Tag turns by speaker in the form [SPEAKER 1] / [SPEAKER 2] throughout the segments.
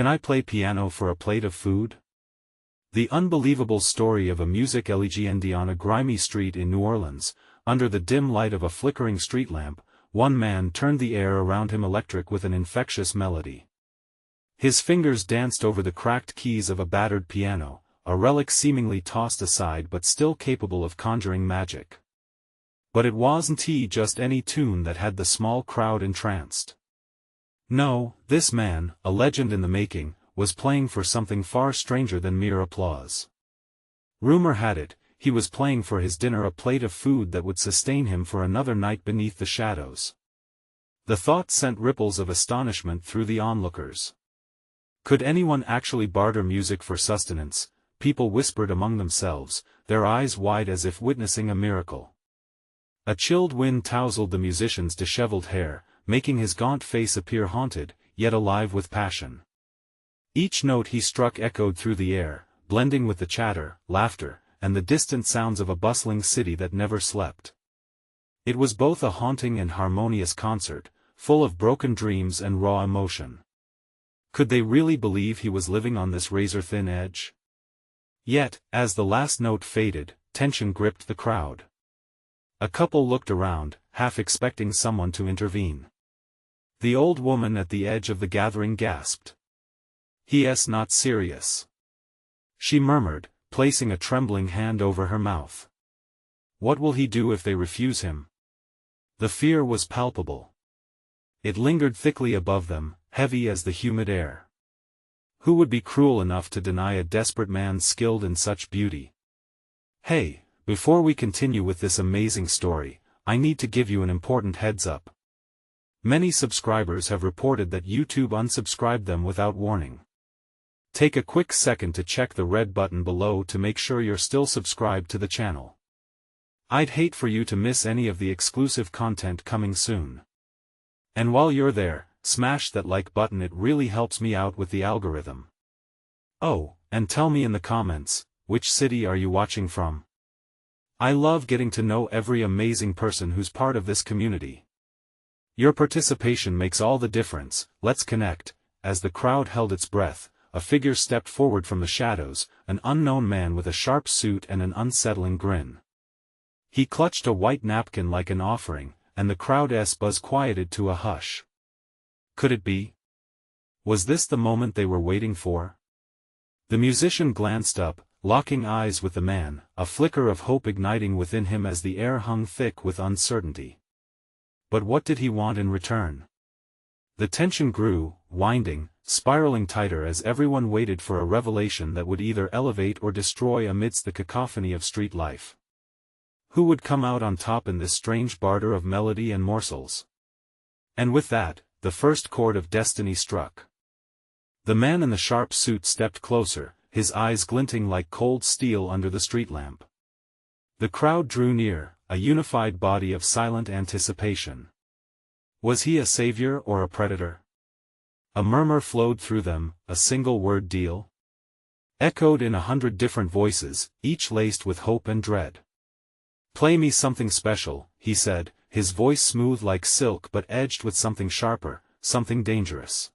[SPEAKER 1] Can I play piano for a plate of food? The unbelievable story of a music legend on a grimy street in New Orleans. Under the dim light of a flickering street lamp, one man turned the air around him electric with an infectious melody. His fingers danced over the cracked keys of a battered piano, a relic seemingly tossed aside but still capable of conjuring magic. But it wasn't just any tune that had the small crowd entranced. No, this man, a legend in the making, was playing for something far stranger than mere applause. Rumor had it, he was playing for his dinner, a plate of food that would sustain him for another night beneath the shadows. The thought sent ripples of astonishment through the onlookers. Could anyone actually barter music for sustenance? People whispered among themselves, their eyes wide as if witnessing a miracle. A chilled wind tousled the musician's disheveled hair, making his gaunt face appear haunted, yet alive with passion. Each note he struck echoed through the air, blending with the chatter, laughter, and the distant sounds of a bustling city that never slept. It was both a haunting and harmonious concert, full of broken dreams and raw emotion. Could they really believe he was living on this razor-thin edge? Yet, as the last note faded, tension gripped the crowd. A couple looked around, half expecting someone to intervene. The old woman at the edge of the gathering gasped. "He's not serious," she murmured, placing a trembling hand over her mouth. "What will he do if they refuse him?" The fear was palpable. It lingered thickly above them, heavy as the humid air. Who would be cruel enough to deny a desperate man skilled in such beauty? Hey, before we continue with this amazing story, I need to give you an important heads up. Many subscribers have reported that YouTube unsubscribed them without warning. Take a quick second to check the red button below to make sure you're still subscribed to the channel. I'd hate for you to miss any of the exclusive content coming soon. And while you're there, smash that like button, it really helps me out with the algorithm. Oh, and tell me in the comments, which city are you watching from? I love getting to know every amazing person who's part of this community. Your participation makes all the difference. Let's connect. As the crowd held its breath, a figure stepped forward from the shadows, an unknown man with a sharp suit and an unsettling grin. He clutched a white napkin like an offering, and the crowd's buzz quieted to a hush. Could it be? Was this the moment they were waiting for? The musician glanced up, locking eyes with the man, a flicker of hope igniting within him as the air hung thick with uncertainty. But what did he want in return? The tension grew, winding, spiraling tighter as everyone waited for a revelation that would either elevate or destroy amidst the cacophony of street life. Who would come out on top in this strange barter of melody and morsels? And with that, the first chord of destiny struck. The man in the sharp suit stepped closer, his eyes glinting like cold steel under the street lamp. The crowd drew near, a unified body of silent anticipation. Was he a savior or a predator? A murmur flowed through them, a single word deal? Echoed in 100 different voices, each laced with hope and dread. "Play me something special," he said, his voice smooth like silk but edged with something sharper, something dangerous.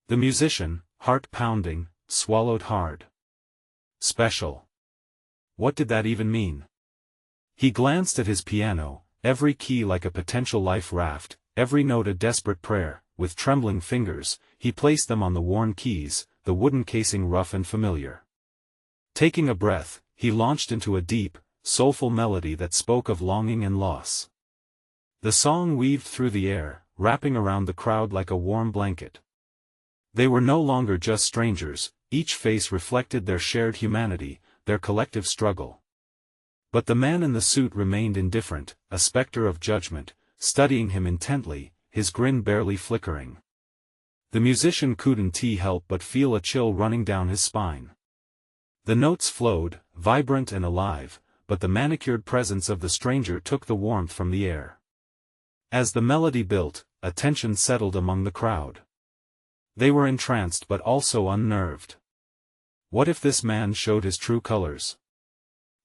[SPEAKER 1] The musician, heart pounding, swallowed hard. Special. What did that even mean? He glanced at his piano, every key like a potential life raft, every note a desperate prayer. With trembling fingers, he placed them on the worn keys, the wooden casing rough and familiar. Taking a breath, he launched into a deep, soulful melody that spoke of longing and loss. The song weaved through the air, wrapping around the crowd like a warm blanket. They were no longer just strangers, each face reflected their shared humanity, their collective struggle. But the man in the suit remained indifferent, a specter of judgment, studying him intently, his grin barely flickering. The musician couldn't help but feel a chill running down his spine. The notes flowed, vibrant and alive, but the manicured presence of the stranger took the warmth from the air. As the melody built, a tension settled among the crowd. They were entranced but also unnerved. What if this man showed his true colors?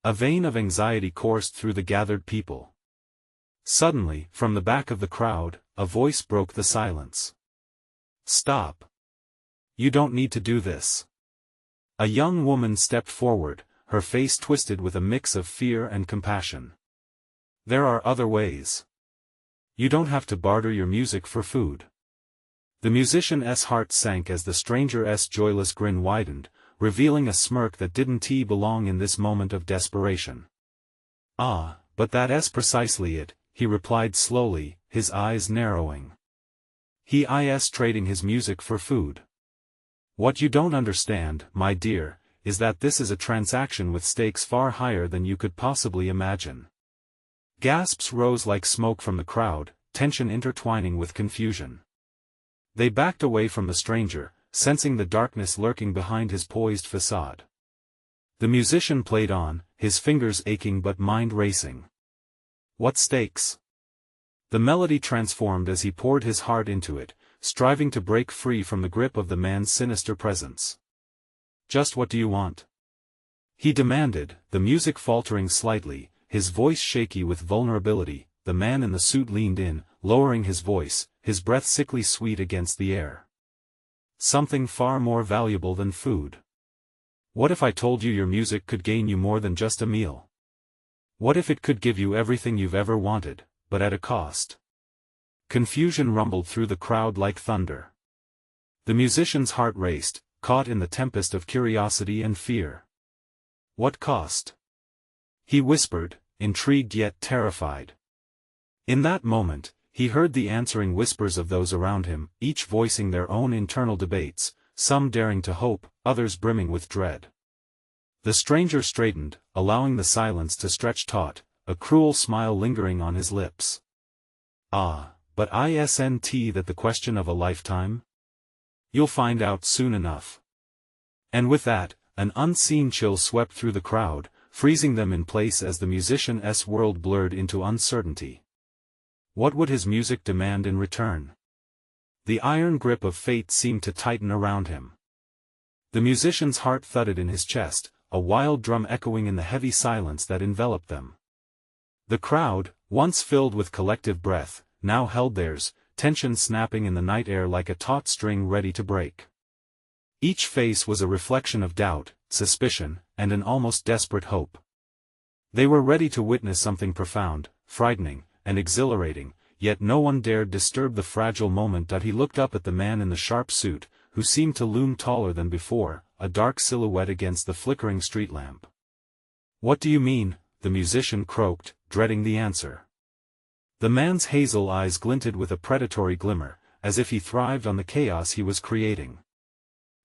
[SPEAKER 1] A vein of anxiety coursed through the gathered people. Suddenly, from the back of the crowd, a voice broke the silence. "Stop. You don't need to do this. A young woman stepped forward, her face twisted with a mix of fear and compassion. There are other ways. You don't have to barter your music for food. The musician's heart sank as the stranger's joyless grin widened, revealing a smirk that didn't belong in this moment of desperation. Ah, but that's precisely it, he replied slowly, his eyes narrowing. He is trading his music for food. What you don't understand, my dear, is that this is a transaction with stakes far higher than you could possibly imagine. Gasps rose like smoke from the crowd, tension intertwining with confusion. They backed away from the stranger, sensing the darkness lurking behind his poised facade. The musician played on, his fingers aching but mind racing. What stakes? The melody transformed as he poured his heart into it, striving to break free from the grip of the man's sinister presence. Just what do you want? He demanded, the music faltering slightly, his voice shaky with vulnerability. The man in the suit leaned in, lowering his voice, his breath sickly sweet against the air. Something far more valuable than food. What if I told you your music could gain you more than just a meal? What if it could give you everything you've ever wanted, but at a cost? Confusion rumbled through the crowd like thunder. The musician's heart raced, caught in the tempest of curiosity and fear. What cost? He whispered, intrigued yet terrified. In that moment, he heard the answering whispers of those around him, each voicing their own internal debates, some daring to hope, others brimming with dread. The stranger straightened, allowing the silence to stretch taut, a cruel smile lingering on his lips. Ah, but isn't that the question of a lifetime? You'll find out soon enough. And with that, an unseen chill swept through the crowd, freezing them in place as the musician's world blurred into uncertainty. What would his music demand in return? The iron grip of fate seemed to tighten around him. The musician's heart thudded in his chest, a wild drum echoing in the heavy silence that enveloped them. The crowd, once filled with collective breath, now held theirs, tension snapping in the night air like a taut string ready to break. Each face was a reflection of doubt, suspicion, and an almost desperate hope. They were ready to witness something profound, frightening, and exhilarating, yet no one dared disturb the fragile moment that he looked up at the man in the sharp suit, who seemed to loom taller than before, a dark silhouette against the flickering street lamp. What do you mean? The musician croaked, dreading the answer. The man's hazel eyes glinted with a predatory glimmer, as if he thrived on the chaos he was creating.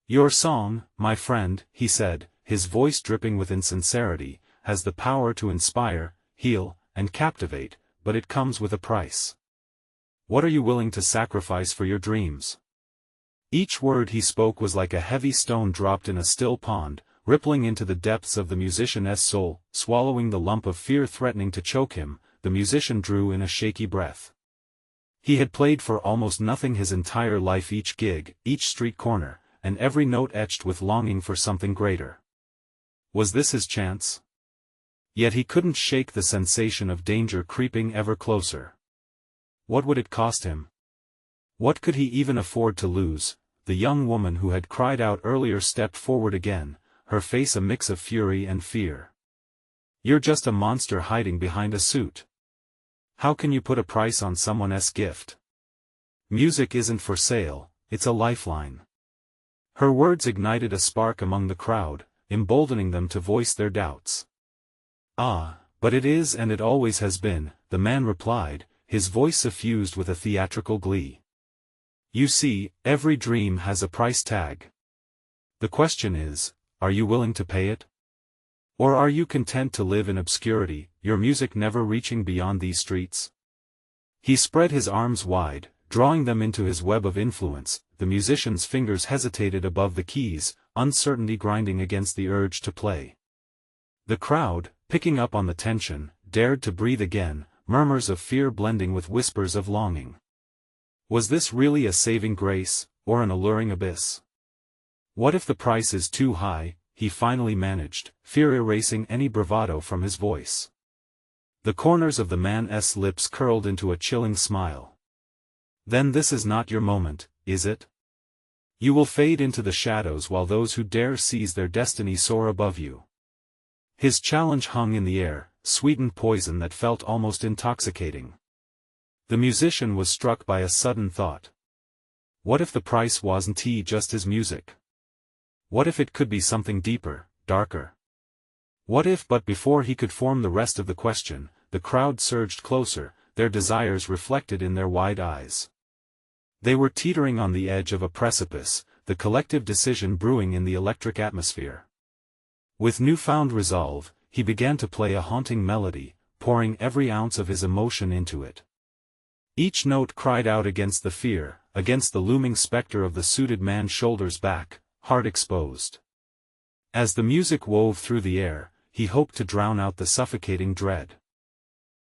[SPEAKER 1] Your song, my friend, he said, his voice dripping with insincerity, has the power to inspire, heal, and captivate, but it comes with a price. What are you willing to sacrifice for your dreams? Each word he spoke was like a heavy stone dropped in a still pond, rippling into the depths of the musician's soul, swallowing the lump of fear threatening to choke him. The musician drew in a shaky breath. He had played for almost nothing his entire life, each gig, each street corner, and every note etched with longing for something greater. Was this his chance? Yet he couldn't shake the sensation of danger creeping ever closer. What would it cost him? What could he even afford to lose? The young woman who had cried out earlier stepped forward again, her face a mix of fury and fear. You're just a monster hiding behind a suit. How can you put a price on someone's gift? Music isn't for sale, it's a lifeline. Her words ignited a spark among the crowd, emboldening them to voice their doubts. Ah, but it is and it always has been, the man replied, his voice suffused with a theatrical glee. You see, every dream has a price tag. The question is, are you willing to pay it? Or are you content to live in obscurity, your music never reaching beyond these streets? He spread his arms wide, drawing them into his web of influence. The musician's fingers hesitated above the keys, uncertainty grinding against the urge to play. The crowd, picking up on the tension, dared to breathe again, murmurs of fear blending with whispers of longing. Was this really a saving grace, or an alluring abyss? What if the price is too high? He finally managed, fear erasing any bravado from his voice. The corners of the man's lips curled into a chilling smile. Then this is not your moment, is it? You will fade into the shadows while those who dare seize their destiny soar above you. His challenge hung in the air, sweetened poison that felt almost intoxicating. The musician was struck by a sudden thought. What if the price wasn't just his music? What if it could be something deeper, darker? What if? But before he could form the rest of the question, the crowd surged closer, their desires reflected in their wide eyes. They were teetering on the edge of a precipice, the collective decision brewing in the electric atmosphere. With newfound resolve, he began to play a haunting melody, pouring every ounce of his emotion into it. Each note cried out against the fear, against the looming specter of the suited man, shoulders back, heart exposed. As the music wove through the air, he hoped to drown out the suffocating dread.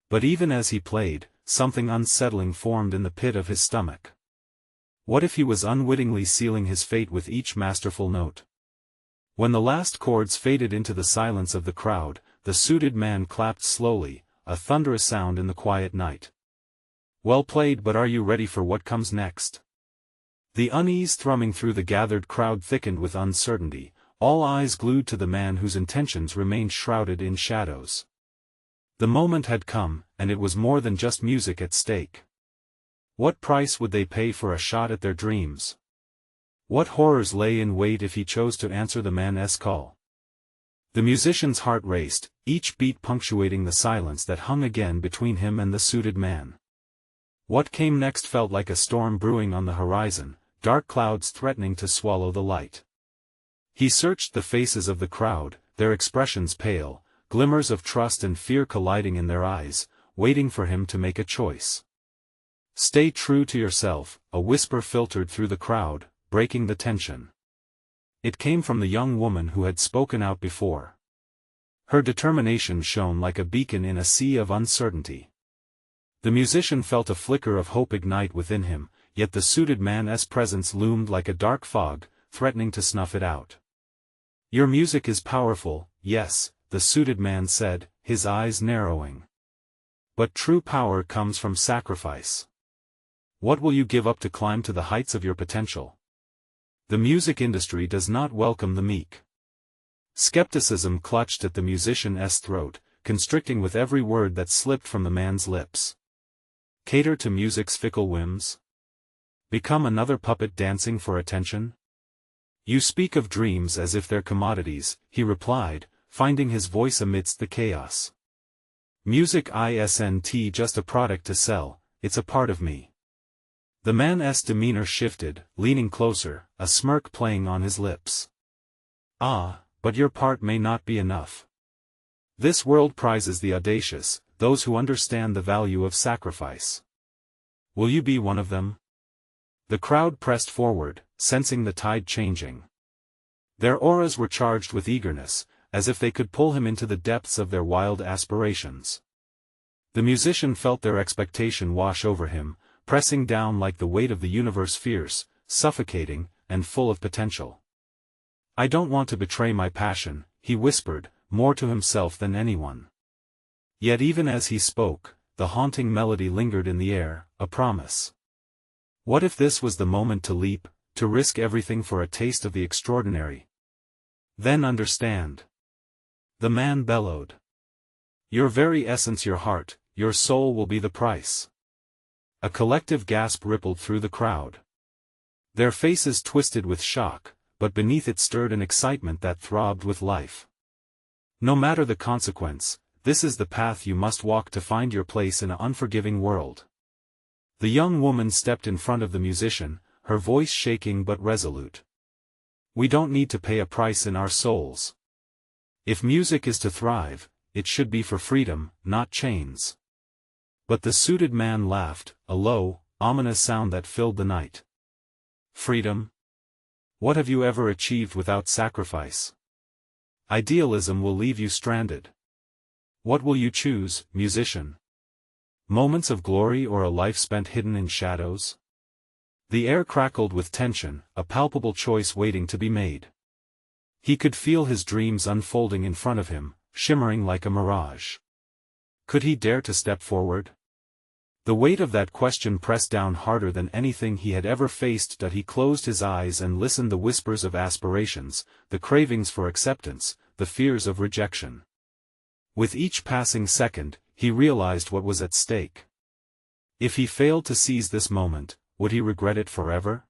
[SPEAKER 1] But even as he played, something unsettling formed in the pit of his stomach. What if he was unwittingly sealing his fate with each masterful note? When the last chords faded into the silence of the crowd, the suited man clapped slowly, a thunderous sound in the quiet night. Well played, but are you ready for what comes next? The unease thrumming through the gathered crowd thickened with uncertainty, all eyes glued to the man whose intentions remained shrouded in shadows. The moment had come, and it was more than just music at stake. What price would they pay for a shot at their dreams? What horrors lay in wait if he chose to answer the man's call? The musician's heart raced, each beat punctuating the silence that hung again between him and the suited man. What came next felt like a storm brewing on the horizon, dark clouds threatening to swallow the light. He searched the faces of the crowd, their expressions pale, glimmers of trust and fear colliding in their eyes, waiting for him to make a choice. Stay true to yourself, a whisper filtered through the crowd, breaking the tension. It came from the young woman who had spoken out before. Her determination shone like a beacon in a sea of uncertainty. The musician felt a flicker of hope ignite within him, yet the suited man's presence loomed like a dark fog, threatening to snuff it out. Your music is powerful, yes, the suited man said, his eyes narrowing. But true power comes from sacrifice. What will you give up to climb to the heights of your potential? The music industry does not welcome the meek. Skepticism clutched at the musician's throat, constricting with every word that slipped from the man's lips. Cater to music's fickle whims? Become another puppet dancing for attention? You speak of dreams as if they're commodities, he replied, finding his voice amidst the chaos. Music isn't just a product to sell, it's a part of me. The man's demeanor shifted, leaning closer, a smirk playing on his lips. Ah, but your part may not be enough. This world prizes the audacious, those who understand the value of sacrifice. Will you be one of them? The crowd pressed forward, sensing the tide changing. Their auras were charged with eagerness, as if they could pull him into the depths of their wild aspirations. The musician felt their expectation wash over him, pressing down like the weight of the universe, fierce, suffocating, and full of potential. I don't want to betray my passion, he whispered, more to himself than anyone. Yet even as he spoke, the haunting melody lingered in the air, a promise. What if this was the moment to leap, to risk everything for a taste of the extraordinary? Then understand. The man bellowed. Your very essence, your heart, your soul will be the price. A collective gasp rippled through the crowd. Their faces twisted with shock, but beneath it stirred an excitement that throbbed with life. No matter the consequence, this is the path you must walk to find your place in an unforgiving world. The young woman stepped in front of the musician, her voice shaking but resolute. We don't need to pay a price in our souls. If music is to thrive, it should be for freedom, not chains. But the suited man laughed, a low, ominous sound that filled the night. Freedom? What have you ever achieved without sacrifice? Idealism will leave you stranded. What will you choose, musician? Moments of glory or a life spent hidden in shadows? The air crackled with tension, a palpable choice waiting to be made. He could feel his dreams unfolding in front of him, shimmering like a mirage. Could he dare to step forward? The weight of that question pressed down harder than anything he had ever faced. He closed his eyes and listened the whispers of aspirations, the cravings for acceptance, the fears of rejection. With each passing second, he realized what was at stake. If he failed to seize this moment, would he regret it forever?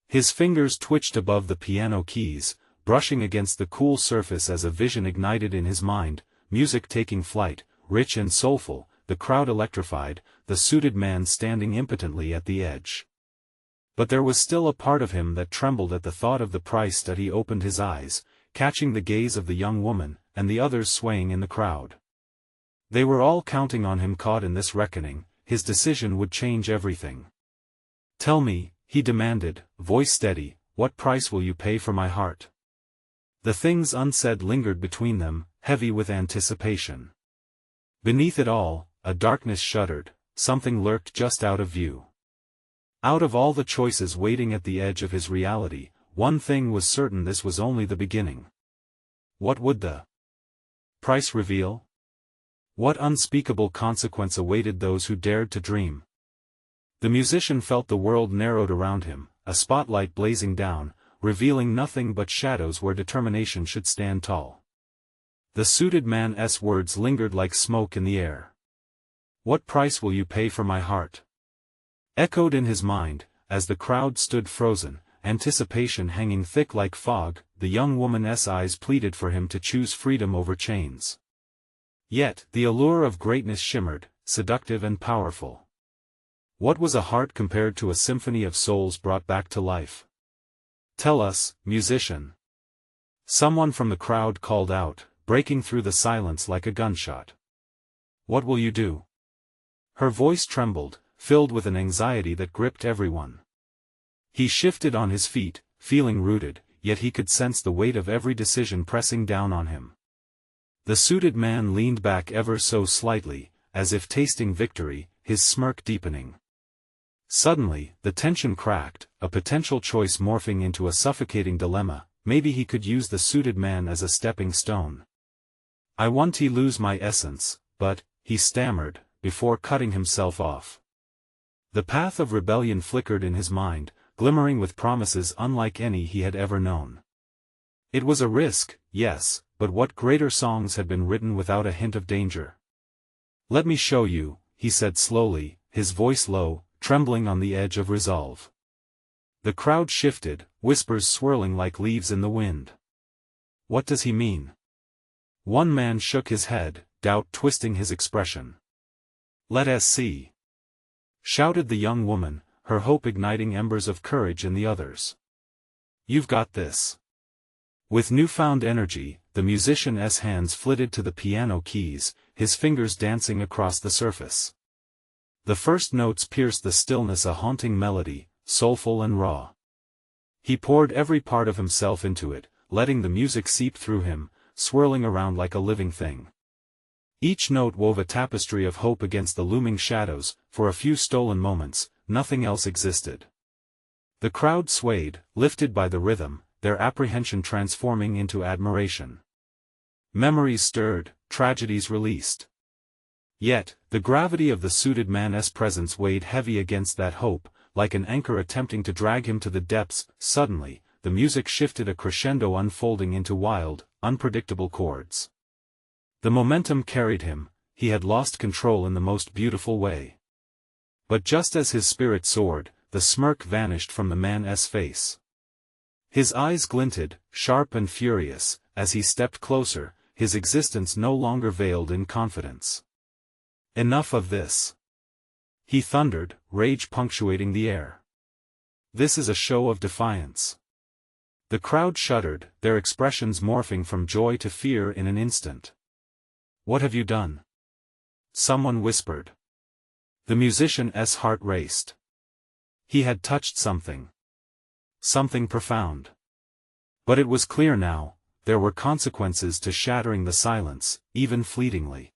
[SPEAKER 1] His fingers twitched above the piano keys, brushing against the cool surface as a vision ignited in his mind, music taking flight, rich and soulful, the crowd electrified, the suited man standing impotently at the edge. But there was still a part of him that trembled at the thought of the price. He opened his eyes, catching the gaze of the young woman, and the others swaying in the crowd. They were all counting on him. Caught in this reckoning, his decision would change everything. "Tell me," he demanded, voice steady, "what price will you pay for my heart?" The things unsaid lingered between them, heavy with anticipation. Beneath it all, a darkness shuddered, something lurked just out of view. Out of all the choices waiting at the edge of his reality, one thing was certain: this was only the beginning. What would the price reveal? What unspeakable consequence awaited those who dared to dream? The musician felt the world narrowed around him, a spotlight blazing down, revealing nothing but shadows where determination should stand tall. The suited man's words lingered like smoke in the air. "What price will you pay for my heart?" echoed in his mind, as the crowd stood frozen, anticipation hanging thick like fog. The young woman's eyes pleaded for him to choose freedom over chains. Yet, the allure of greatness shimmered, seductive and powerful. What was a heart compared to a symphony of souls brought back to life? "Tell us, musician." Someone from the crowd called out, breaking through the silence like a gunshot. "What will you do?" Her voice trembled, filled with an anxiety that gripped everyone. He shifted on his feet, feeling rooted, yet he could sense the weight of every decision pressing down on him. The suited man leaned back ever so slightly, as if tasting victory, his smirk deepening. Suddenly, the tension cracked, a potential choice morphing into a suffocating dilemma. Maybe he could use the suited man as a stepping stone. "I want to lose my essence, but," he stammered, before cutting himself off. The path of rebellion flickered in his mind, glimmering with promises unlike any he had ever known. It was a risk, yes, but what greater songs had been written without a hint of danger? "Let me show you," he said slowly, his voice low, trembling on the edge of resolve. The crowd shifted, whispers swirling like leaves in the wind. "What does he mean?" One man shook his head, doubt twisting his expression. "Let us see," shouted the young woman, her hope igniting embers of courage in the others. "You've got this." With newfound energy, the musician's hands flitted to the piano keys, his fingers dancing across the surface. The first notes pierced the stillness, a haunting melody, soulful and raw. He poured every part of himself into it, letting the music seep through him, swirling around like a living thing. Each note wove a tapestry of hope against the looming shadows. For a few stolen moments, nothing else existed. The crowd swayed, lifted by the rhythm, their apprehension transforming into admiration. Memories stirred, tragedies released. Yet, the gravity of the suited man's presence weighed heavy against that hope, like an anchor attempting to drag him to the depths. Suddenly, the music shifted, a crescendo unfolding into wild, unpredictable chords. The momentum carried him, he had lost control in the most beautiful way. But just as his spirit soared, the smirk vanished from the man's face. His eyes glinted, sharp and furious, as he stepped closer, his existence no longer veiled in confidence. "Enough of this," he thundered, rage punctuating the air. "This is a show of defiance." The crowd shuddered, their expressions morphing from joy to fear in an instant. "What have you done?" someone whispered. The musician's heart raced. He had touched something. Something profound. But it was clear now, there were consequences to shattering the silence, even fleetingly.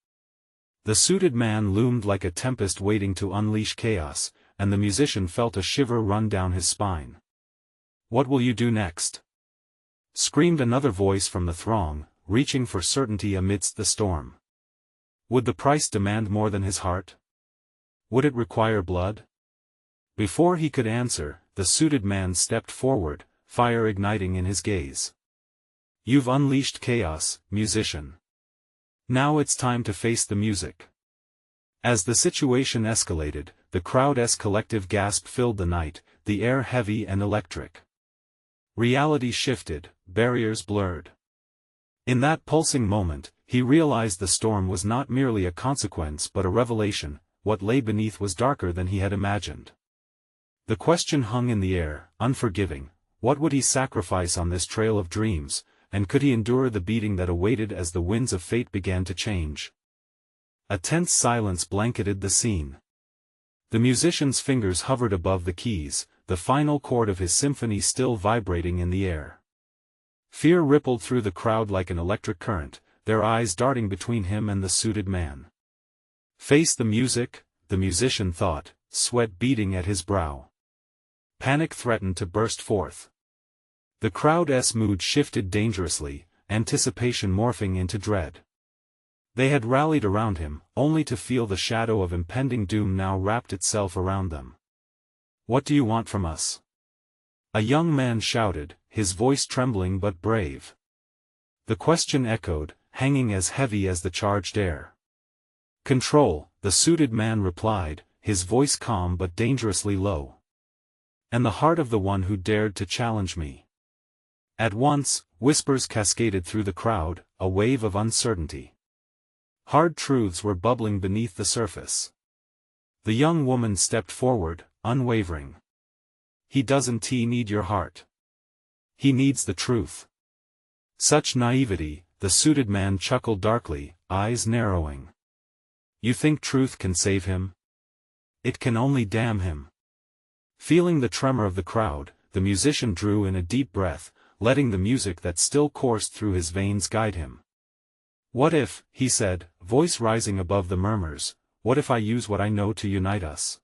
[SPEAKER 1] The suited man loomed like a tempest waiting to unleash chaos, and the musician felt a shiver run down his spine. "What will you do next?" screamed another voice from the throng, reaching for certainty amidst the storm. Would the price demand more than his heart? Would it require blood? Before he could answer, the suited man stepped forward, fire igniting in his gaze. You've unleashed chaos, musician. Now it's time to face the music. As the situation escalated, the crowd's collective gasp filled the night, the air heavy and electric. Reality shifted, barriers blurred. In that pulsing moment, he realized the storm was not merely a consequence but a revelation. What lay beneath was darker than he had imagined. The question hung in the air, unforgiving. What would he sacrifice on this trail of dreams, and could he endure the beating that awaited as the winds of fate began to change? A tense silence blanketed the scene. The musician's fingers hovered above the keys, the final chord of his symphony still vibrating in the air. Fear rippled through the crowd like an electric current, their eyes darting between him and the suited man. Face the music, the musician thought, sweat beading at his brow. Panic threatened to burst forth. The crowd's mood shifted dangerously, anticipation morphing into dread. They had rallied around him, only to feel the shadow of impending doom now wrapped itself around them. What do you want from us? A young man shouted, his voice trembling but brave. The question echoed, hanging as heavy as the charged air. Control, the suited man replied, his voice calm but dangerously low. And the heart of the one who dared to challenge me. At once, whispers cascaded through the crowd, a wave of uncertainty. Hard truths were bubbling beneath the surface. The young woman stepped forward, unwavering. He doesn't need your heart. He needs the truth. Such naivety, the suited man chuckled darkly, eyes narrowing. You think truth can save him? It can only damn him. Feeling the tremor of the crowd, the musician drew in a deep breath, letting the music that still coursed through his veins guide him. What if, he said, voice rising above the murmurs, what if I use what I know to unite us?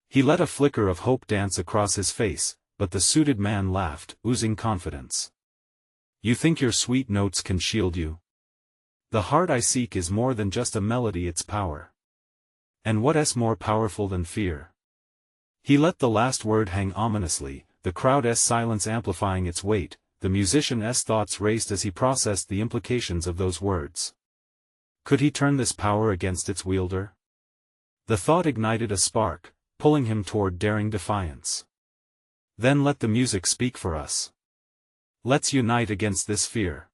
[SPEAKER 1] He let a flicker of hope dance across his face, but the suited man laughed, oozing confidence. You think your sweet notes can shield you? The heart I seek is more than just a melody, it's power. And what's more powerful than fear? He let the last word hang ominously, the crowd's silence amplifying its weight. The musician's thoughts raced as he processed the implications of those words. Could he turn this power against its wielder? The thought ignited a spark, pulling him toward daring defiance. Then let the music speak for us. Let's unite against this fear.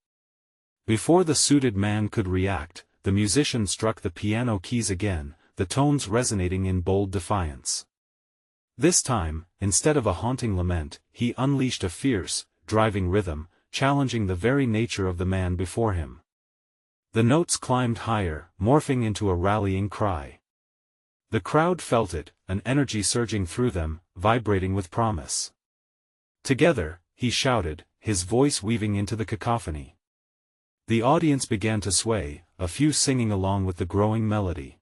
[SPEAKER 1] Before the suited man could react, the musician struck the piano keys again, the tones resonating in bold defiance. This time, instead of a haunting lament, he unleashed a fierce, driving rhythm, challenging the very nature of the man before him. The notes climbed higher, morphing into a rallying cry. The crowd felt it, an energy surging through them, vibrating with promise. Together, he shouted, his voice weaving into the cacophony. The audience began to sway, a few singing along with the growing melody.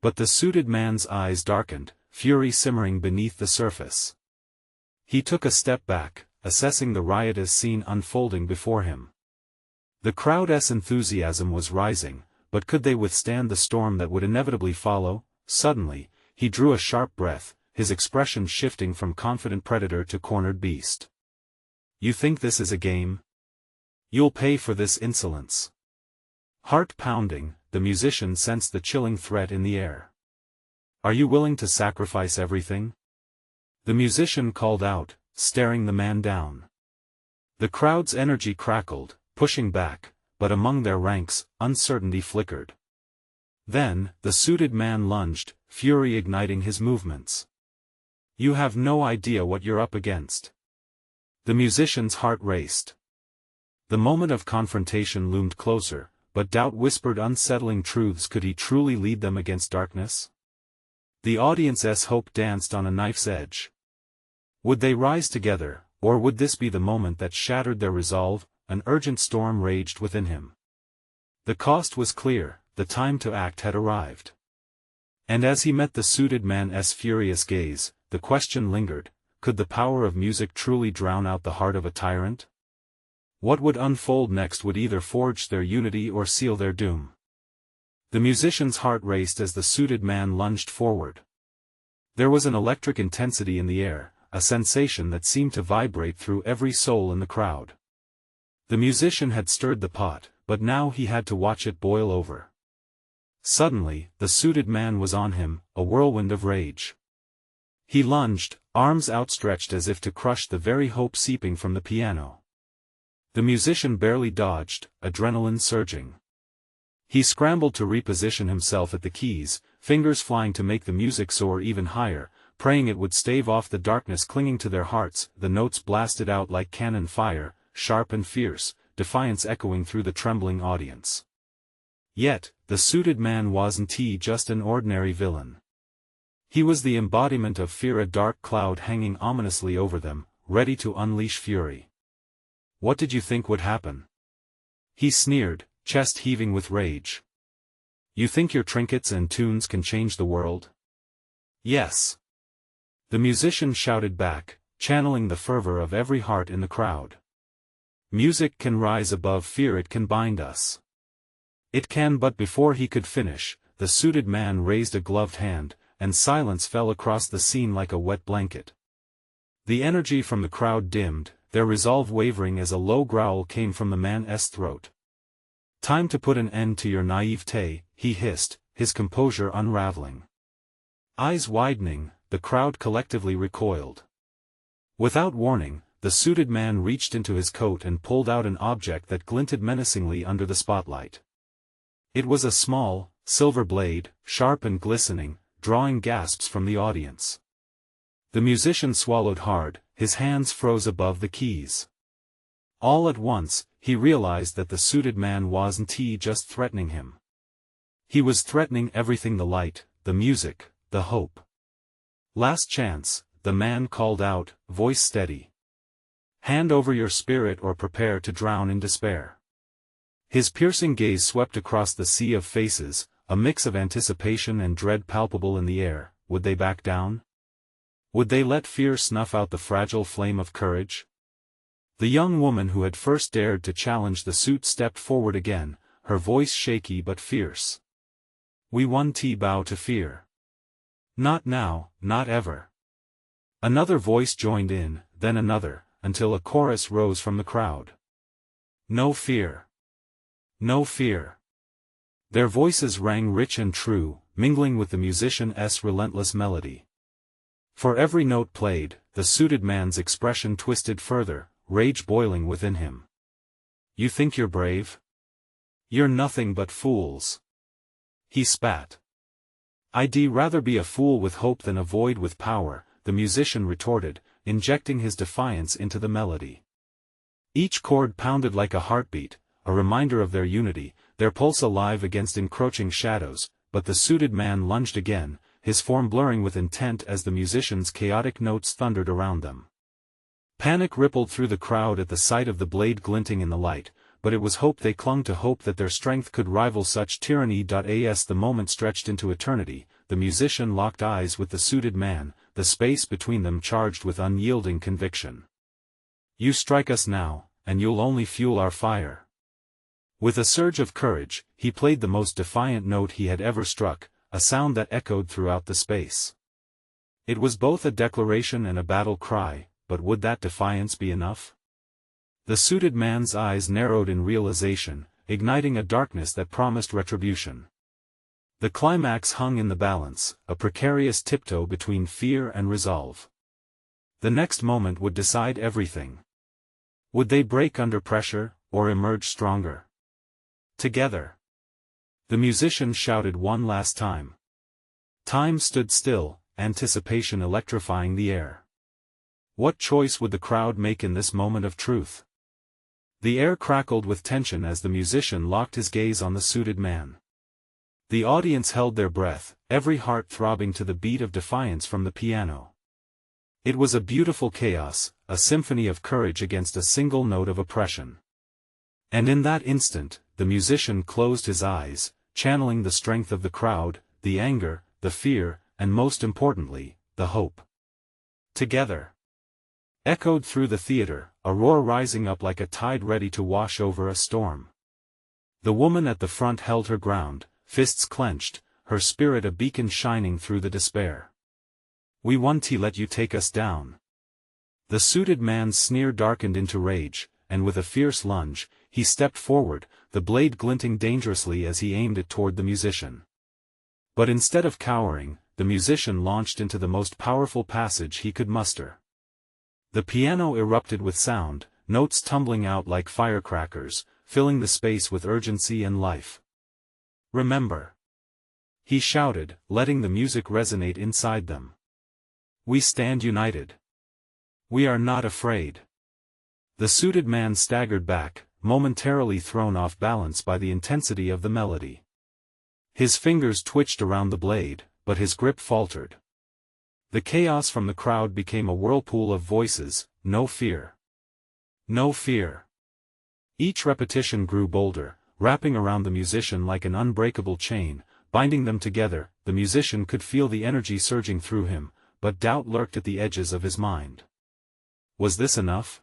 [SPEAKER 1] But the suited man's eyes darkened, fury simmering beneath the surface. He took a step back, assessing the riotous scene unfolding before him. The crowd's enthusiasm was rising, but could they withstand the storm that would inevitably follow? Suddenly, he drew a sharp breath, his expression shifting from confident predator to cornered beast. You think this is a game? You'll pay for this insolence. Heart pounding, the musician sensed the chilling threat in the air. Are you willing to sacrifice everything? The musician called out, staring the man down. The crowd's energy crackled, pushing back, but among their ranks, uncertainty flickered. Then, the suited man lunged, fury igniting his movements. You have no idea what you're up against. The musician's heart raced. The moment of confrontation loomed closer, but doubt whispered unsettling truths. Could he truly lead them against darkness? The audience's hope danced on a knife's edge. Would they rise together, or would this be the moment that shattered their resolve? An urgent storm raged within him. The cost was clear, the time to act had arrived. And as he met the suited man's furious gaze, the question lingered, could the power of music truly drown out the heart of a tyrant? What would unfold next would either forge their unity or seal their doom. The musician's heart raced as the suited man lunged forward. There was an electric intensity in the air, a sensation that seemed to vibrate through every soul in the crowd. The musician had stirred the pot, but now he had to watch it boil over. Suddenly, the suited man was on him, a whirlwind of rage. He lunged, arms outstretched as if to crush the very hope seeping from the piano. The musician barely dodged, adrenaline surging. He scrambled to reposition himself at the keys, fingers flying to make the music soar even higher, praying it would stave off the darkness clinging to their hearts. The notes blasted out like cannon fire, sharp and fierce, defiance echoing through the trembling audience. Yet, the suited man wasn't just an ordinary villain. He was the embodiment of fear, a dark cloud hanging ominously over them, ready to unleash fury. What did you think would happen? He sneered, chest heaving with rage. You think your trinkets and tunes can change the world? Yes. The musician shouted back, channeling the fervor of every heart in the crowd. Music can rise above fear, it can bind us. It can. But before he could finish, the suited man raised a gloved hand, and silence fell across the scene like a wet blanket. The energy from the crowd dimmed, their resolve wavering as a low growl came from the man's throat. Time to put an end to your naivete, he hissed, his composure unraveling. Eyes widening, the crowd collectively recoiled. Without warning, the suited man reached into his coat and pulled out an object that glinted menacingly under the spotlight. It was a small, silver blade, sharp and glistening, drawing gasps from the audience. The musician swallowed hard, his hands froze above the keys. All at once, he realized that the suited man wasn't just threatening him. He was threatening everything: the light, the music, the hope. Last chance, the man called out, voice steady. Hand over your spirit or prepare to drown in despair. His piercing gaze swept across the sea of faces, a mix of anticipation and dread palpable in the air. Would they back down? Would they let fear snuff out the fragile flame of courage? The young woman who had first dared to challenge the suit stepped forward again, her voice shaky but fierce. We won't bow to fear. Not now, not ever. Another voice joined in, then another, until a chorus rose from the crowd. No fear. No fear. Their voices rang rich and true, mingling with the musician's relentless melody. For every note played, the suited man's expression twisted further, rage boiling within him. You think you're brave? You're nothing but fools. He spat. I'd rather be a fool with hope than a void with power, the musician retorted, injecting his defiance into the melody. Each chord pounded like a heartbeat, a reminder of their unity, their pulse alive against encroaching shadows. But the suited man lunged again, his form blurring with intent as the musician's chaotic notes thundered around them. Panic rippled through the crowd at the sight of the blade glinting in the light, but it was hope. They clung to hope that their strength could rival such tyranny. As the moment stretched into eternity, the musician locked eyes with the suited man, the space between them charged with unyielding conviction. You strike us now, and you'll only fuel our fire. With a surge of courage, he played the most defiant note he had ever struck, a sound that echoed throughout the space. It was both a declaration and a battle cry, but would that defiance be enough? The suited man's eyes narrowed in realization, igniting a darkness that promised retribution. The climax hung in the balance, a precarious tiptoe between fear and resolve. The next moment would decide everything. Would they break under pressure, or emerge stronger? Together. The musician shouted one last time. Time stood still, anticipation electrifying the air. What choice would the crowd make in this moment of truth? The air crackled with tension as the musician locked his gaze on the suited man. The audience held their breath, every heart throbbing to the beat of defiance from the piano. It was a beautiful chaos, a symphony of courage against a single note of oppression. And in that instant, the musician closed his eyes, channeling the strength of the crowd, the anger, the fear, and most importantly, the hope. Together. Echoed through the theater, a roar rising up like a tide ready to wash over a storm. The woman at the front held her ground, fists clenched, her spirit a beacon shining through the despair. "We won't let you take us down." The suited man's sneer darkened into rage, and with a fierce lunge, he stepped forward, the blade glinting dangerously as he aimed it toward the musician. But instead of cowering, the musician launched into the most powerful passage he could muster. The piano erupted with sound, notes tumbling out like firecrackers, filling the space with urgency and life. "Remember!" he shouted, letting the music resonate inside them. "We stand united. We are not afraid." The suited man staggered back, momentarily thrown off balance by the intensity of the melody. His fingers twitched around the blade, but his grip faltered. The chaos from the crowd became a whirlpool of voices. "No fear. No fear." Each repetition grew bolder, wrapping around the musician like an unbreakable chain, binding them together. The musician could feel the energy surging through him, but doubt lurked at the edges of his mind. Was this enough?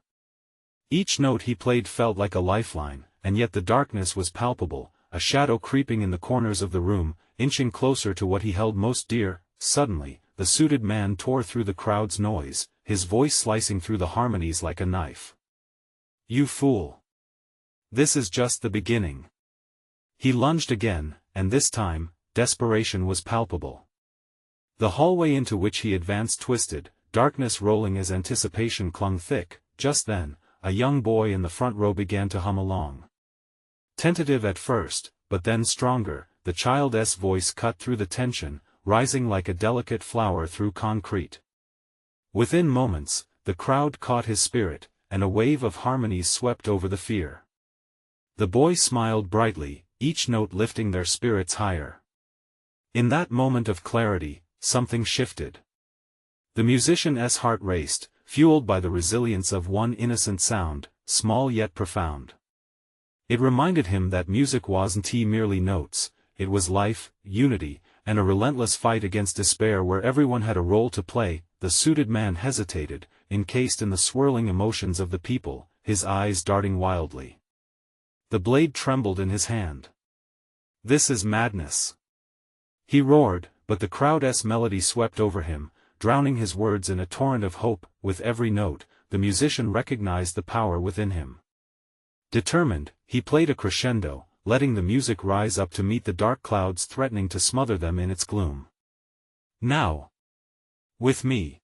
[SPEAKER 1] Each note he played felt like a lifeline, and yet the darkness was palpable, a shadow creeping in the corners of the room, inching closer to what he held most dear. Suddenly, the suited man tore through the crowd's noise, his voice slicing through the harmonies like a knife. "You fool! This is just the beginning." He lunged again, and this time, desperation was palpable. The hallway into which he advanced twisted, darkness rolling as anticipation clung thick. Just then, a young boy in the front row began to hum along. Tentative at first, but then stronger, the child's voice cut through the tension, rising like a delicate flower through concrete. Within moments, the crowd caught his spirit, and a wave of harmonies swept over the fear. The boy smiled brightly, each note lifting their spirits higher. In that moment of clarity, something shifted. The musician's heart raced, fueled by the resilience of one innocent sound, small yet profound. It reminded him that music wasn't merely notes, it was life, unity, and a relentless fight against despair where everyone had a role to play. The suited man hesitated, encased in the swirling emotions of the people, his eyes darting wildly. The blade trembled in his hand. "This is madness!" he roared, but the crowd's melody swept over him, drowning his words in a torrent of hope. With every note, the musician recognized the power within him. Determined, he played a crescendo, letting the music rise up to meet the dark clouds threatening to smother them in its gloom. "Now! With me!"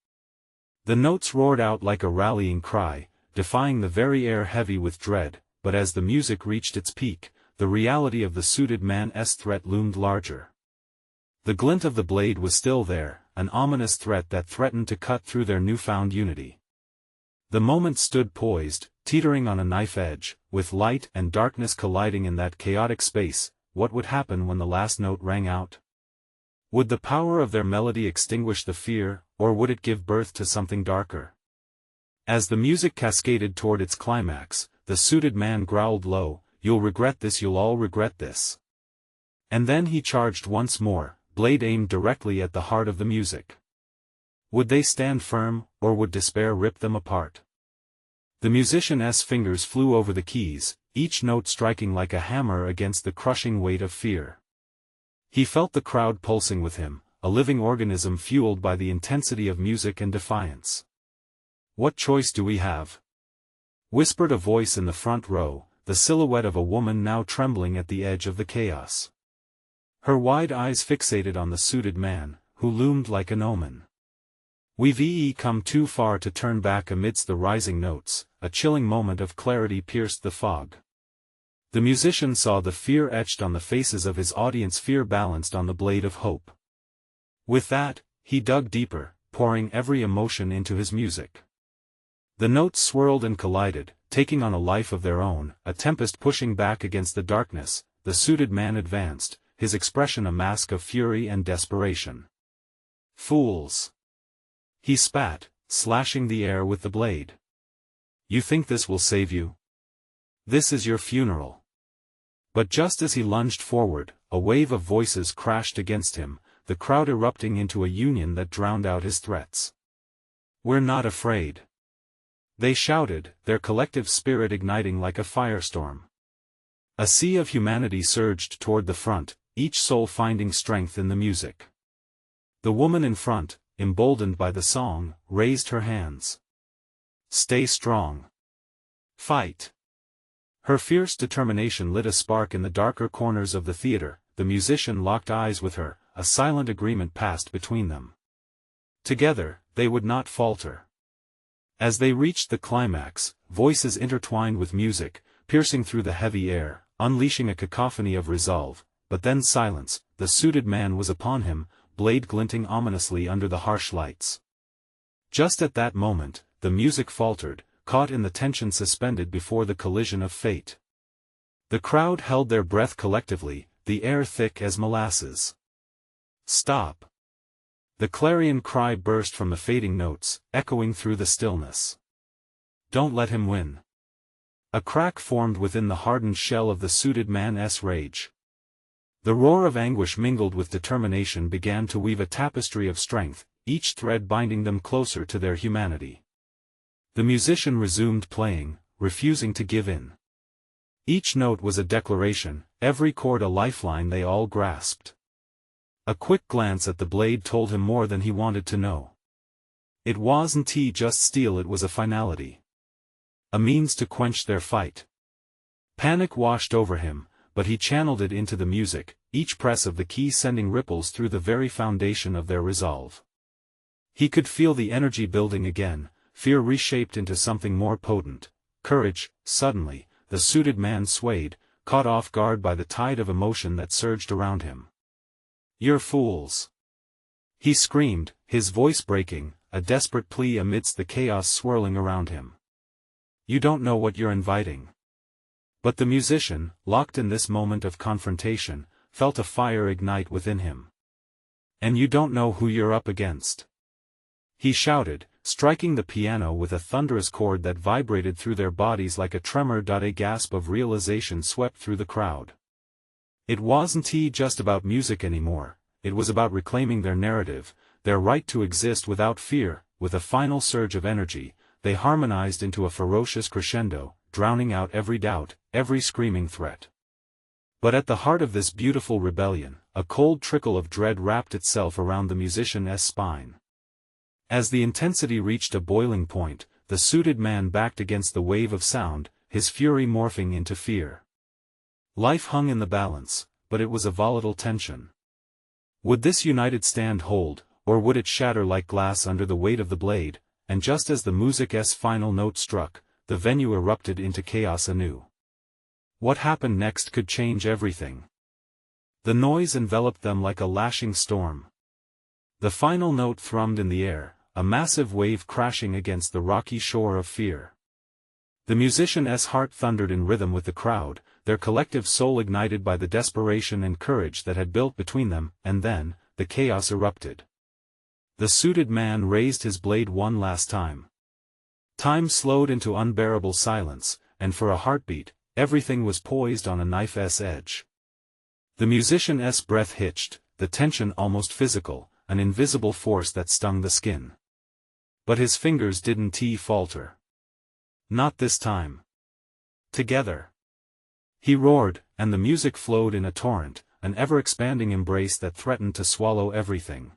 [SPEAKER 1] The notes roared out like a rallying cry, defying the very air heavy with dread, but as the music reached its peak, the reality of the suited man's threat loomed larger. The glint of the blade was still there, an ominous threat that threatened to cut through their newfound unity. The moment stood poised, teetering on a knife edge, with light and darkness colliding in that chaotic space. What would happen when the last note rang out? Would the power of their melody extinguish the fear, or would it give birth to something darker? As the music cascaded toward its climax, the suited man growled low, "You'll regret this, you'll all regret this." And then he charged once more, blade aimed directly at the heart of the music. Would they stand firm, or would despair rip them apart? The musician's fingers flew over the keys, each note striking like a hammer against the crushing weight of fear. He felt the crowd pulsing with him, a living organism fueled by the intensity of music and defiance. "What choice do we have?" whispered a voice in the front row, the silhouette of a woman now trembling at the edge of the chaos. Her wide eyes fixated on the suited man, who loomed like an omen. "We've come too far to turn back." Amidst the rising notes, a chilling moment of clarity pierced the fog. The musician saw the fear etched on the faces of his audience, fear balanced on the blade of hope. With that, he dug deeper, pouring every emotion into his music. The notes swirled and collided, taking on a life of their own, a tempest pushing back against the darkness. The suited man advanced, his expression a mask of fury and desperation. "Fools!" he spat, slashing the air with the blade. "You think this will save you? This is your funeral." But just as he lunged forward, a wave of voices crashed against him, the crowd erupting into a union that drowned out his threats. "We're not afraid!" they shouted, their collective spirit igniting like a firestorm. A sea of humanity surged toward the front, each soul finding strength in the music. The woman in front, emboldened by the song, raised her hands. "Stay strong. Fight." Her fierce determination lit a spark in the darker corners of the theater. The musician locked eyes with her, a silent agreement passed between them. Together, they would not falter. As they reached the climax, voices intertwined with music, piercing through the heavy air, unleashing a cacophony of resolve, but then silence. The suited man was upon him, blade glinting ominously under the harsh lights. Just at that moment, the music faltered, caught in the tension suspended before the collision of fate. The crowd held their breath collectively, the air thick as molasses. "Stop!" The clarion cry burst from the fading notes, echoing through the stillness. "Don't let him win." A crack formed within the hardened shell of the suited man's rage. The roar of anguish mingled with determination began to weave a tapestry of strength, each thread binding them closer to their humanity. The musician resumed playing, refusing to give in. Each note was a declaration, every chord a lifeline they all grasped. A quick glance at the blade told him more than he wanted to know. It wasn't just steel, it was a finality. A means to quench their fight. Panic washed over him, but he channeled it into the music, each press of the key sending ripples through the very foundation of their resolve. He could feel the energy building again, fear reshaped into something more potent, courage. Suddenly, the suited man swayed, caught off guard by the tide of emotion that surged around him. "You're fools!" he screamed, his voice breaking, a desperate plea amidst the chaos swirling around him. "You don't know what you're inviting." But the musician, locked in this moment of confrontation, felt a fire ignite within him. "And you don't know who you're up against," he shouted, striking the piano with a thunderous chord that vibrated through their bodies like a tremor. A gasp of realization swept through the crowd. It wasn't just about music anymore, it was about reclaiming their narrative, their right to exist without fear. With a final surge of energy, they harmonized into a ferocious crescendo, drowning out every doubt, every screaming threat. But at the heart of this beautiful rebellion, a cold trickle of dread wrapped itself around the musician's spine. As the intensity reached a boiling point, the suited man backed against the wave of sound, his fury morphing into fear. Life hung in the balance, but it was a volatile tension. Would this united stand hold, or would it shatter like glass under the weight of the blade? And just as the music's final note struck, the venue erupted into chaos anew. What happened next could change everything. The noise enveloped them like a lashing storm. The final note thrummed in the air, a massive wave crashing against the rocky shore of fear. The musician's heart thundered in rhythm with the crowd, their collective soul ignited by the desperation and courage that had built between them, and then, the chaos erupted. The suited man raised his blade one last time. Time slowed into unbearable silence, and for a heartbeat, everything was poised on a knife's edge. The musician's breath hitched, the tension almost physical, an invisible force that stung the skin. But his fingers didn't falter. Not this time. Together. He roared, and the music flowed in a torrent, an ever-expanding embrace that threatened to swallow everything.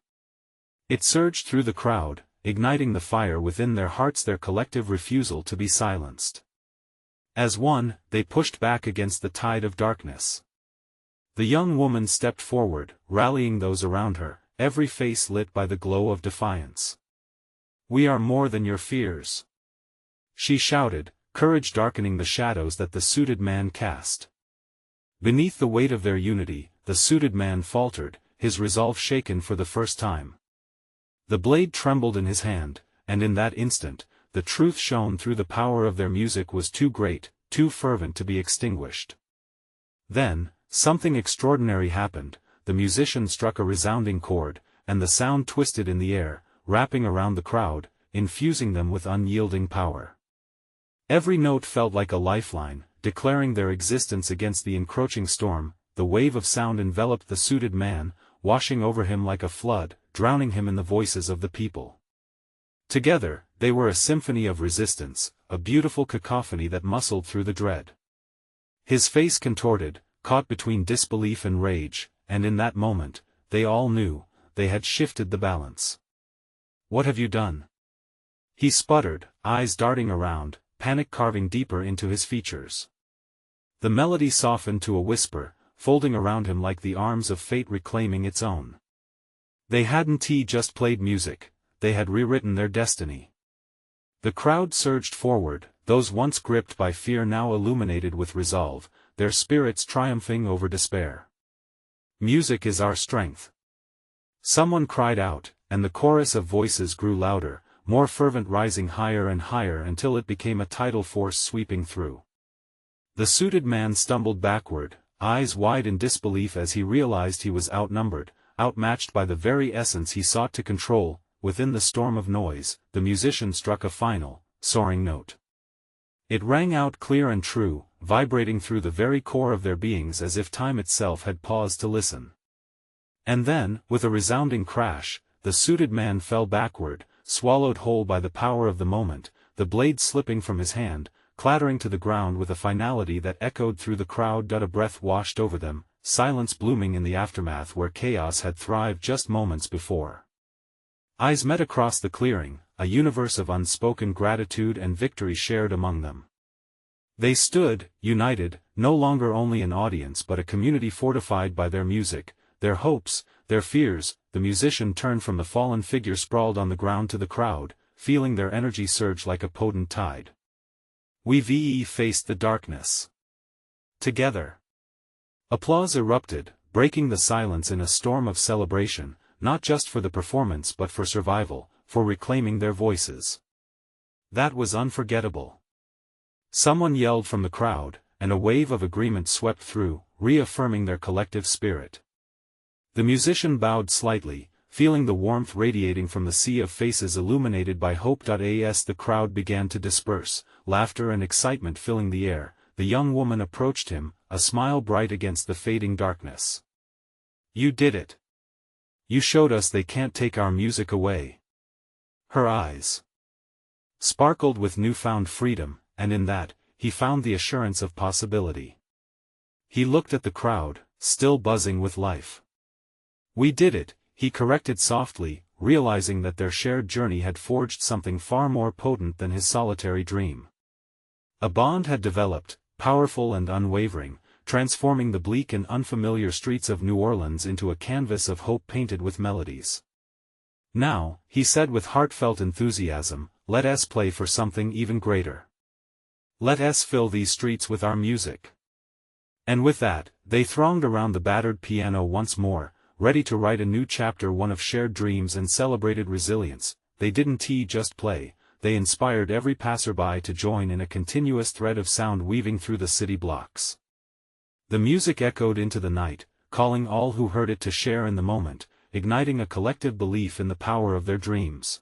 [SPEAKER 1] It surged through the crowd, igniting the fire within their hearts, their collective refusal to be silenced. As one, they pushed back against the tide of darkness. The young woman stepped forward, rallying those around her, every face lit by the glow of defiance. "We are more than your fears," she shouted, courage darkening the shadows that the suited man cast. Beneath the weight of their unity, the suited man faltered, his resolve shaken for the first time. The blade trembled in his hand, and in that instant, the truth shone through. The power of their music was too great, too fervent to be extinguished. Then, something extraordinary happened. The musician struck a resounding chord, and the sound twisted in the air, wrapping around the crowd, infusing them with unyielding power. Every note felt like a lifeline, declaring their existence against the encroaching storm. The wave of sound enveloped the suited man, washing over him like a flood, drowning him in the voices of the people. Together, they were a symphony of resistance, a beautiful cacophony that muscled through the dread. His face contorted, caught between disbelief and rage, and in that moment, they all knew, they had shifted the balance. "What have you done?" he sputtered, eyes darting around, panic carving deeper into his features. The melody softened to a whisper, folding around him like the arms of fate reclaiming its own. They hadn't just played music, they had rewritten their destiny. The crowd surged forward, those once gripped by fear now illuminated with resolve, their spirits triumphing over despair. "Music is our strength." Someone cried out, and the chorus of voices grew louder, more fervent, rising higher and higher until it became a tidal force sweeping through. The suited man stumbled backward, eyes wide in disbelief as he realized he was outnumbered, outmatched by the very essence he sought to control. Within the storm of noise, the musician struck a final, soaring note. It rang out clear and true, vibrating through the very core of their beings as if time itself had paused to listen. And then, with a resounding crash, the suited man fell backward, swallowed whole by the power of the moment, the blade slipping from his hand, clattering to the ground with a finality that echoed through the crowd. A breath washed over them, silence blooming in the aftermath where chaos had thrived just moments before. Eyes met across the clearing, a universe of unspoken gratitude and victory shared among them. They stood, united, no longer only an audience but a community fortified by their music, their hopes, their fears. The musician turned from the fallen figure sprawled on the ground to the crowd, feeling their energy surge like a potent tide. We faced the darkness together. Applause erupted, breaking the silence in a storm of celebration, not just for the performance but for survival, for reclaiming their voices. That was unforgettable. Someone yelled from the crowd, and a wave of agreement swept through, reaffirming their collective spirit. The musician bowed slightly, feeling the warmth radiating from the sea of faces illuminated by hope. As the crowd began to disperse, laughter and excitement filling the air, the young woman approached him, a smile bright against the fading darkness. "You did it. You showed us they can't take our music away." Her eyes sparkled with newfound freedom, and in that, he found the assurance of possibility. He looked at the crowd, still buzzing with life. "We did it," he corrected softly, realizing that their shared journey had forged something far more potent than his solitary dream. A bond had developed, powerful and unwavering, transforming the bleak and unfamiliar streets of New Orleans into a canvas of hope painted with melodies. "Now," he said with heartfelt enthusiasm, "let us play for something even greater. Let us fill these streets with our music." And with that, they thronged around the battered piano once more, ready to write a new chapter, one of shared dreams and celebrated resilience. They didn't just play, they inspired every passerby to join in a continuous thread of sound weaving through the city blocks. The music echoed into the night, calling all who heard it to share in the moment, igniting a collective belief in the power of their dreams.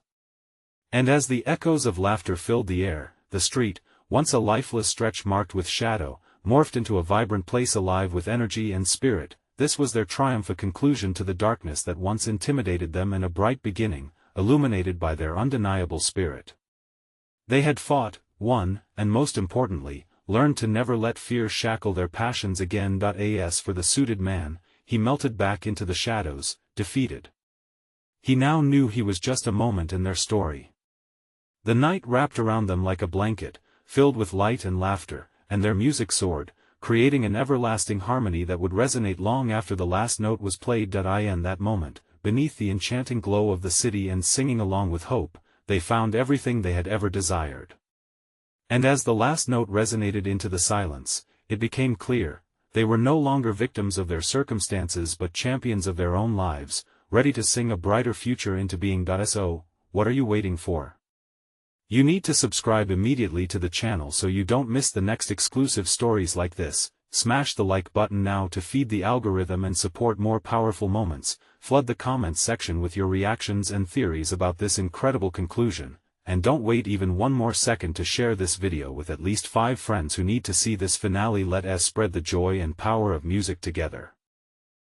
[SPEAKER 1] And as the echoes of laughter filled the air, the street, once a lifeless stretch marked with shadow, morphed into a vibrant place alive with energy and spirit. This was their triumph, a conclusion to the darkness that once intimidated them and a bright beginning, illuminated by their undeniable spirit. They had fought, won, and most importantly, learned to never let fear shackle their passions again. As for the suited man, he melted back into the shadows, defeated. He now knew he was just a moment in their story. The night wrapped around them like a blanket, filled with light and laughter, and their music soared, creating an everlasting harmony that would resonate long after the last note was played. In that moment, beneath the enchanting glow of the city and singing along with hope, they found everything they had ever desired. And as the last note resonated into the silence, it became clear, they were no longer victims of their circumstances but champions of their own lives, ready to sing a brighter future into being. So, what are you waiting for? You need to subscribe immediately to the channel so you don't miss the next exclusive stories like this. Smash the like button now to feed the algorithm and support more powerful moments. Flood the comments section with your reactions and theories about this incredible conclusion, and don't wait even one more second to share this video with at least 5 friends who need to see this finale. Let us spread the joy and power of music together.